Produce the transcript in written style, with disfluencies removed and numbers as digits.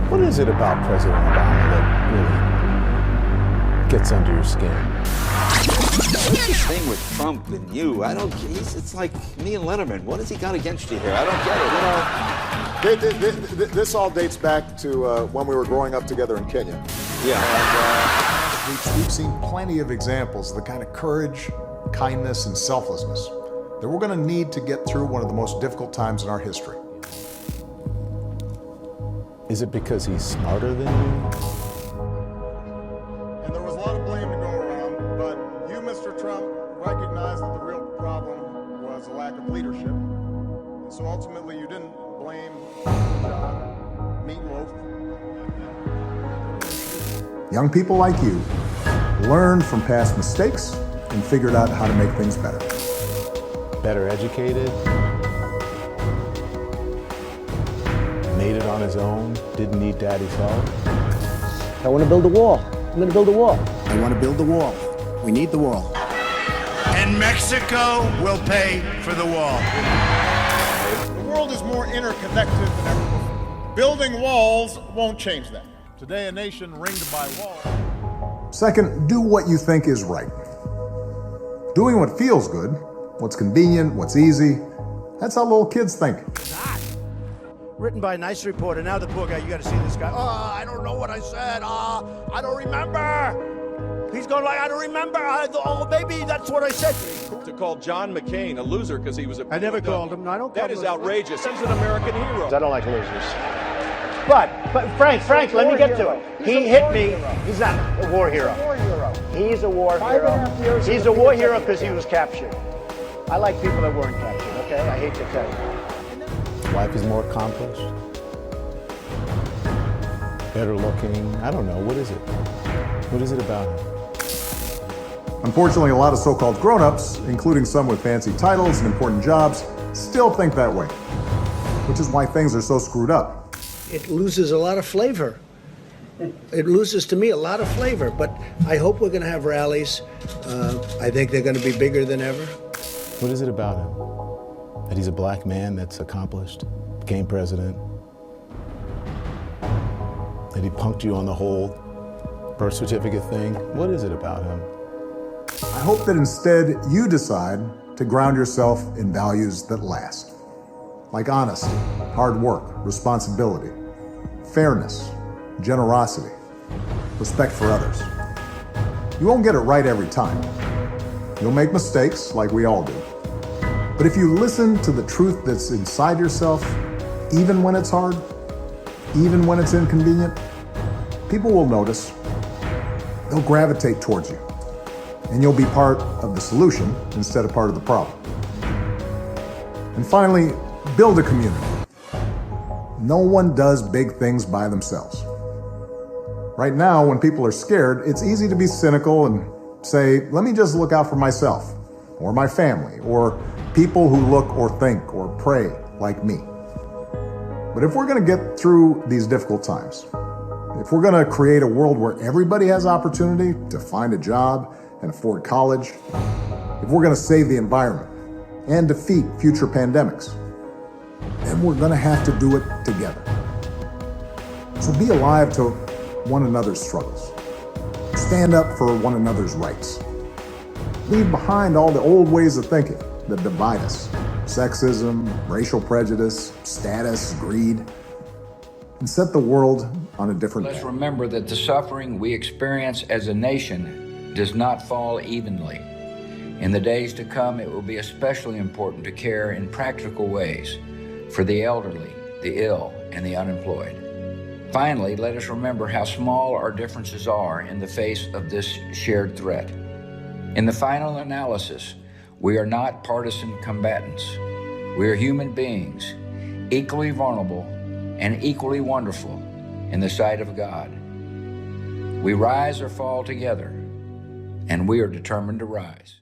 What is it about President Obama that really gets under your skin? What's this thing with Trump and you? It's like me and Letterman. What has he got against you here? I don't get it. You know, this all dates back to when we were growing up together in Kenya. Yeah. And we've seen plenty of examples of the kind of courage, kindness, and selflessness that we're going to need to get through one of the most difficult times in our history. Is it because he's smarter than you? And there was a lot of blame to go around, but you, Mr. Trump, recognized that the real problem was a lack of leadership. And so ultimately you didn't blame John Meatloaf. Young people like you learned from past mistakes and figured out how to make things better. Better educated? Made it on his own, didn't need daddy's help. I want to build a wall. I'm going to build a wall. I want to build the wall. We need the wall. And Mexico will pay for the wall. The world is more interconnected than ever before. Building walls won't change that. Today, a nation ringed by walls. Second, do what you think is right. Doing what feels good, what's convenient, what's easy, that's how little kids think. Written by a nice reporter. Now the poor guy, you got to see this guy. Oh, I don't know what I said. I don't remember. He's going like, I don't remember. Oh, maybe that's what I said. To call John McCain a loser because he was a... I never called him. No, I don't call him. That is outrageous. He's an American hero. I don't like losers. But Frank, let me get to it. He hit me. He's not a war hero. He's a war hero. He's a war hero because he was captured. I like people that weren't captured, okay? I hate to tell you. Wife is more accomplished, better looking. I don't know. What is it? What is it about him? Unfortunately, a lot of so-called grown-ups, including some with fancy titles and important jobs, still think that way, which is why things are so screwed up. It loses a lot of flavor. It loses, to me, a lot of flavor, but I hope we're going to have rallies. I think they're going to be bigger than ever. What is it about him? That he's a black man that's accomplished, became president, that he punked you on the whole birth certificate thing. What is it about him? I hope that instead you decide to ground yourself in values that last, like honesty, hard work, responsibility, fairness, generosity, respect for others. You won't get it right every time. You'll make mistakes like we all do. But if you listen to the truth that's inside yourself, even when it's hard, even when it's inconvenient, people will notice. They'll gravitate towards you. And you'll be part of the solution instead of part of the problem. And finally, build a community. No one does big things by themselves. Right now, when people are scared, it's easy to be cynical and say, let me just look out for myself, or my family, or people who look or think or pray like me. But if we're going to get through these difficult times, if we're going to create a world where everybody has opportunity to find a job and afford college, if we're going to save the environment and defeat future pandemics, then we're going to have to do it together. So be alive to one another's struggles. Stand up for one another's rights. Leave behind all the old ways of thinking that divide us. Sexism, racial prejudice, status, greed, and set the world on a different Let's path. remember that the suffering we experience as a nation does not fall evenly. In the days to come, it will be especially important to care in practical ways for the elderly, the ill, and the unemployed. Finally, let us remember how small our differences are in the face of this shared threat. In the final analysis, we are not partisan combatants. We are human beings, equally vulnerable and equally wonderful in the sight of God. We rise or fall together, and we are determined to rise.